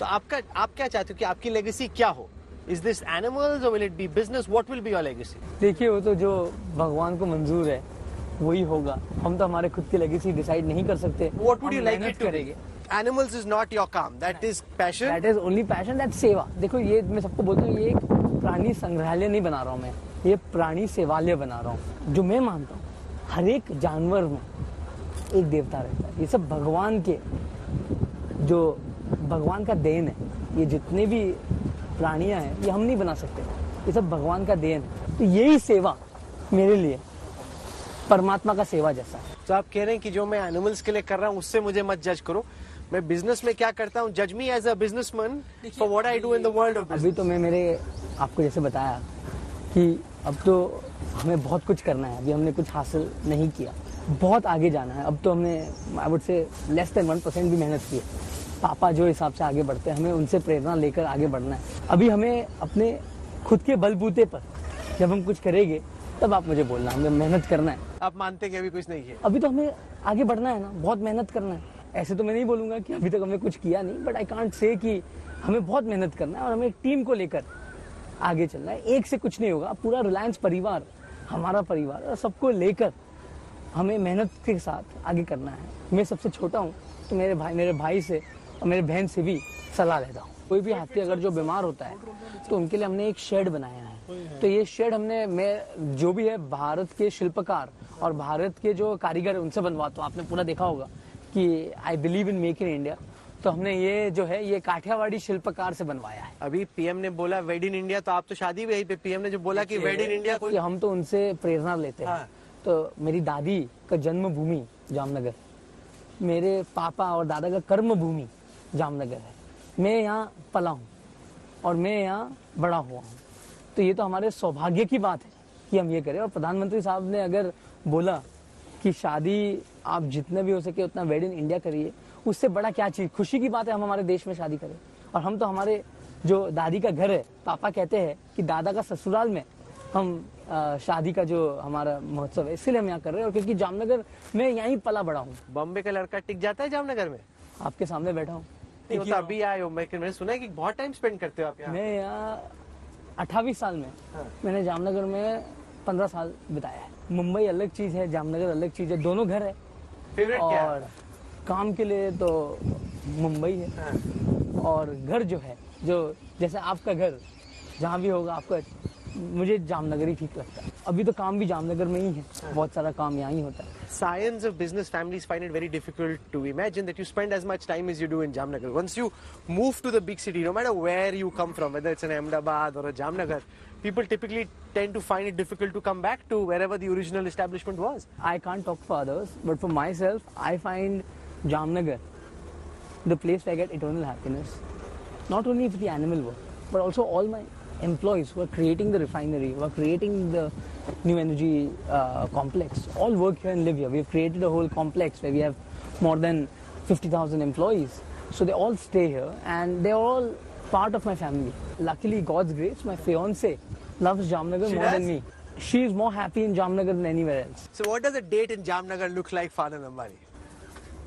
तो आप क्या चाहते हो कि आपकी लेगेसी क्या हो? Is this animals or will it be business? What will be your legacy? देखिए वो तो जो भगवान को मंजूर है वही होगा। हम तो हमारे खुद की लेगेसी डिसाइड नहीं कर सकते। What would you like मेहनत it to be? Animals is not your काम. That is passion. That is only passion. That सेवा। देखो ये मैं सबको बोलता हूँ, ये एक प्राणी संग्रहालय नहीं बना रहा हूँ मैं, ये प्राणी सेवालय बना रहा हूँ। जो मैं मानता हूँ हर एक जानवर में एक देवता रहता है। ये सब भगवान के, जो भगवान का देन है। ये जितने भी प्राणियां हैं ये हम नहीं बना सकते, ये सब भगवान का देन है। तो यही सेवा मेरे लिए परमात्मा का सेवा जैसा है। तो आप कह रहे हैं कि जो मैं एनिमल्स के लिए कर रहा हूँ उससे मुझे मत जज करो, मैं बिजनेस में क्या करता हूँ, जज me as a businessman for what I do in the world of business. अभी तो मैं मेरे आपको जैसे बताया कि अब तो हमें बहुत कुछ करना है, अभी हमने कुछ हासिल नहीं किया, बहुत आगे जाना है। अब तो हमने I would say less than 1% भी मेहनत की है। पापा जो हिसाब से आगे बढ़ते हैं हमें उनसे प्रेरणा लेकर आगे बढ़ना है। अभी हमें अपने खुद के बलबूते पर जब हम कुछ करेंगे तब आप मुझे बोलना, हमें मेहनत करना है। आप मानते हैं कि अभी कुछ नहीं है? अभी तो हमें आगे बढ़ना है ना, बहुत मेहनत करना है। ऐसे तो मैं नहीं बोलूंगा कि अभी तक हमने कुछ किया नहीं, बट आई कांट से कि हमें बहुत मेहनत करना है और हमें टीम को लेकर आगे चलना है। एक से कुछ नहीं होगा, पूरा रिलायंस परिवार हमारा परिवार और सबको लेकर हमें मेहनत के साथ आगे करना है। मैं सबसे छोटा हूँ तो मेरे भाई से और मेरे बहन से भी सलाह लेता हूँ। कोई भी हाथी अगर जो बीमार होता है तो उनके लिए हमने एक शेड बनाया है। तो ये शेड मैं जो भी है भारत के शिल्पकार और भारत के जो कारीगर है उनसे बनवाता हूँ। आपने पूरा देखा होगा कि I believe in make in India, तो हमने ये जो है ये काठियावाड़ी शिल्पकार से बनवाया है। अभी पीएम ने बोला वेड इन इंडिया, तो आप तो शादी भी यहीं पे, पीएम ने जो बोला कि वेड इन इंडिया, हम तो उनसे प्रेरणा लेते हैं। तो मेरी दादी का जन्म भूमि जामनगर, मेरे पापा और दादा का कर्म भूमि जामनगर है। मैं यहाँ पला हूँ और मैं यहाँ बड़ा हुआ हूँ। तो ये तो हमारे सौभाग्य की बात है कि हम ये करें। और प्रधानमंत्री साहब ने अगर बोला कि शादी आप जितना भी हो सके उतना वेड इन इंडिया करिए, उससे बड़ा क्या चीज, खुशी की बात है हम हमारे देश में शादी करें। और हम तो हमारे जो दादी का घर है, पापा कहते हैं कि दादा का ससुराल में हम शादी का जो हमारा महोत्सव है, इसलिए हम यहाँ कर रहे हैं। और क्योंकि जामनगर में यहीं पला बड़ा हूँ। बॉम्बे का लड़का टिक जाता है जामनगर में? आपके सामने बैठा हूँ। तो अभी आए हो, मैंने सुना है कि बहुत टाइम स्पेंड करते हो आप यहाँ। मैं यहाँ 28 साल में मैंने जामनगर में 15 साल बिताया है। मुंबई अलग चीज है, जामनगर अलग चीज है, दोनों घर है। फेवरेट क्या है? और काम के लिए तो मुंबई है। और घर जो है, जो जैसे आपका घर जहाँ भी होगा आपका, मुझे जामनगर ही ठीक लगता है। अभी तो काम भी जामनगर में ही है, बहुत सारा काम यहाँ ही होता है। Scions of business families find it very difficult to imagine that you spend as much time as you do in Jamnagar. Once you move to the big city, no matter where you come from, whether it's an Ahmedabad or a Jamnagar, people typically tend to find it difficult to come back to wherever the original establishment was. I can't talk for others, but for myself, I find Jamnagar the place where I get eternal happiness. Not only for the animal work, but also all my employees who are creating the refinery, who are creating the new energy complex, all work here and live here. We've created a whole complex where we have more than 50,000 employees. So they all stay here and they're all part of my family. Luckily, God's grace, my fiance loves Jamnagar more than me. She is more happy in Jamnagar than anywhere else. So what does a date in Jamnagar look like for Anand Ambani?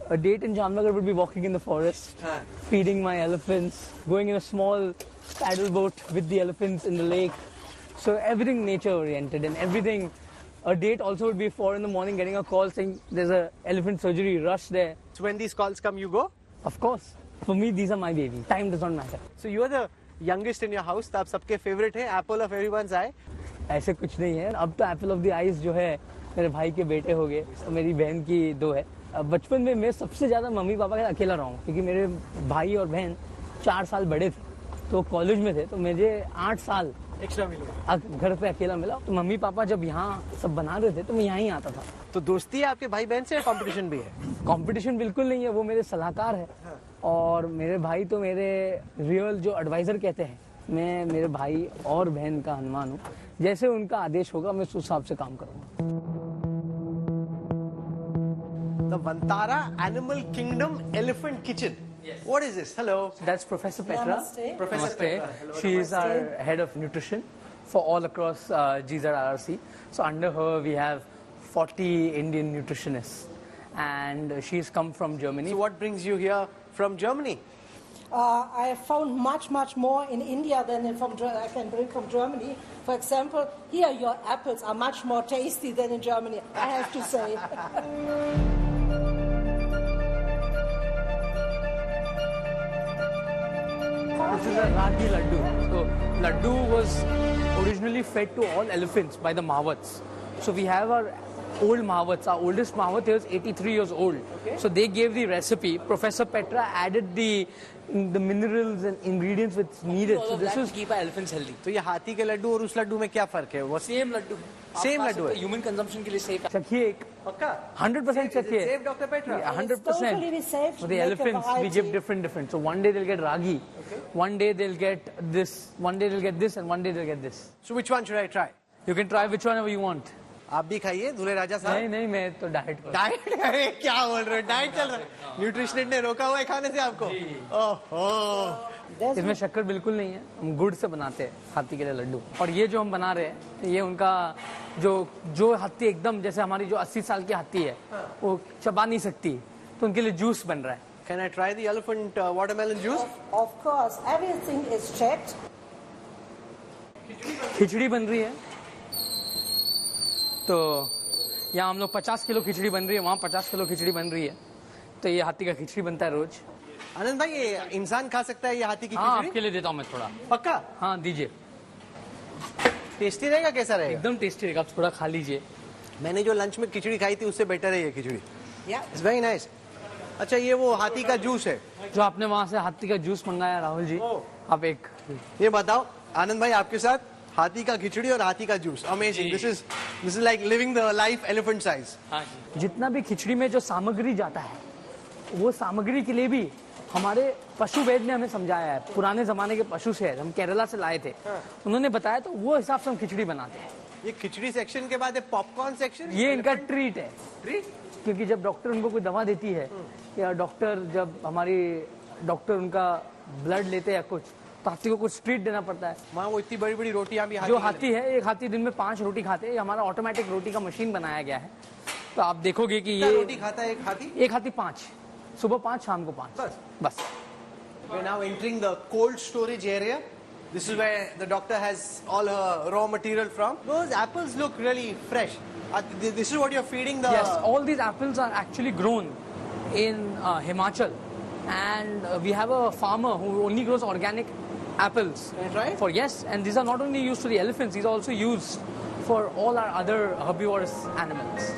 A date in Jamnagar would be walking in the forest, feeding my elephants, going in a small paddle boat with the elephants in the lake. So everything nature oriented and everything. A date also would be 4 in the morning getting a call saying there's a elephant surgery, rush there. So when these calls come, you go? Of course. For me, these are my baby. Time does not matter. So you are the youngest in your house, तो आप सबके favorite है, apple of everyone's eye. ऐसे कुछ नहीं है। अब तो apple of the eyes जो है मेरे भाई के बेटे हो गए, मेरी बहन की 2 है। बचपन में मैं सबसे ज्यादा मम्मी पापा के अकेला रहा हूँ क्योंकि मेरे भाई और बहन 4 साल बड़े थे, तो कॉलेज में थे, तो मुझे 8 साल एक्स्ट्रा मिला, घर पे अकेला मिला। तो मम्मी पापा जब यहाँ सब बना रहे थे तो मैं यहाँ ही आता था। तो दोस्ती है आपके भाई बहन से या कंपटीशन भी है? कंपटीशन बिल्कुल नहीं है, वो मेरे सलाहकार है। और मेरे भाई तो मेरे रियल जो एडवाइजर कहते हैं। मैं मेरे भाई और बहन का हनुमान हूँ, जैसे उनका आदेश होगा मैं उस हिसाब से काम करूँगा। The Vantara Animal Kingdom Elephant Kitchen. Yes. What is this? Hello. That's Professor Petra. Namaste. Professor Petra. Hello. She is our head of nutrition for all across GZRRC. So under her we have 40 Indian nutritionists, and she's come from Germany. So what brings you here from Germany? I have found much more in India than I can bring from Germany. For example, here your apples are much more tasty than in Germany, I have to say. This is a Ragi Laddu. So, Laddu was originally fed to all elephants by the Mahawats. So, we have our old Mahawats. Our oldest Mahawat is 83 years old. Okay. So, they gave the recipe. Professor Petra added the minerals and ingredients which needed. So, this is to keep our elephants healthy. तो ये हाथी के लड्डू और उस लड्डू में क्या फर्क है? वो Same laddu. Same laddu है? Human consumption के लिए safe. चखिए एक पक्का? 100% चखिए. Safe, Dr. Petra? Yeah, It's totally 100%. safe to For the make a elephants, we give variety. different. So one day they'll get ragi, one day they'll get this, one day they'll get this, and one day they'll get this. So which one should I try? You can try which one you want. आप भी खाइए दूल्हे राजा साहब. नहीं नहीं मैं तो diet पर. डाइट अरे क्या बोल रहे हो? डाइट चल रहा है. न्यूट्रिशनिस्ट ने रोका हुआ है खाने से आपको. ओहो. इसमें शक्कर बिल्कुल नहीं है. हम गुड़ से बनाते हैं हाथी के लिए लड्डू. और ये जो हम बना रहे हैं ये उनका जो हाथी एकदम जैसे हमारी जो 80 साल की हाथी है वो चबा नहीं सकती तो उनके लिए जूस बन रहा है. Can I try the elephant watermelon juice? Of course, everything is checked. खिचड़ी बन रही है तो यहाँ हम लोग 50 किलो खिचड़ी बन रही है, वहाँ 50 किलो खिचड़ी बन रही है. तो ये हाथी का खिचड़ी बनता है रोज. आनंद भाई ये इंसान खा सकता है ये हाथी की हाँ खिचड़ी? आपके लिए देता हूँ मैं थोड़ा. पक्का? हाँ दीजिए. टेस्टी रहेगा कैसा रहेगा? एकदम टेस्टी रहेगा. आप थोड़ा खा लीजिए. मैंने जो लंच में खिचड़ी खाई थी उससे बेटर है ये खिचड़ी. Yeah. It's very nice. अच्छा ये वो हाथी का जूस है. जो आपने वहाँ से हाथी का जूस मंगाया राहुल जी, आप एक ये बताओ आनंद भाई आपके साथ हाथी का खिचड़ी और हाथी का juice. Amazing. This is like living the life elephant size. जितना भी खिचड़ी में जो सामग्री जाता है वो सामग्री के लिए भी हमारे पशु वैद ने हमें समझाया है. पुराने जमाने के पशु से हम केरला से लाए थे, उन्होंने बताया तो वो हिसाब से हम खिचड़ी बनाते हैं. ये खिचड़ी सेक्शन के बाद पॉपकॉर्न सेक्शन. ये इनका ट्रीट है. ट्रीट. क्योंकि जब डॉक्टर उनको कोई दवा देती है या डॉक्टर उनका ब्लड लेते हैं या कुछ तो हाथी को कुछ ट्रीट देना पड़ता है. वहाँ वो इतनी बड़ी बड़ी रोटियां भी जो हाथी है एक हाथी दिन में 5 रोटी खाते हैं. हमारा ऑटोमेटिक रोटी का मशीन बनाया गया है. तो आप देखोगे कि कितना ये रोटी खाता है एक हाथी 5, सुबह 5 शाम को 5 बस. We're now entering the cold storage area. This is where the doctor has all her raw material from. Those apples look really fresh. This is what you're feeding the... Yes, all these apples are actually grown in Himachal, and we have a farmer who only grows organic apples. Can I try? Yes, and these are not only used for the elephants; these are also used for all our other herbivorous animals.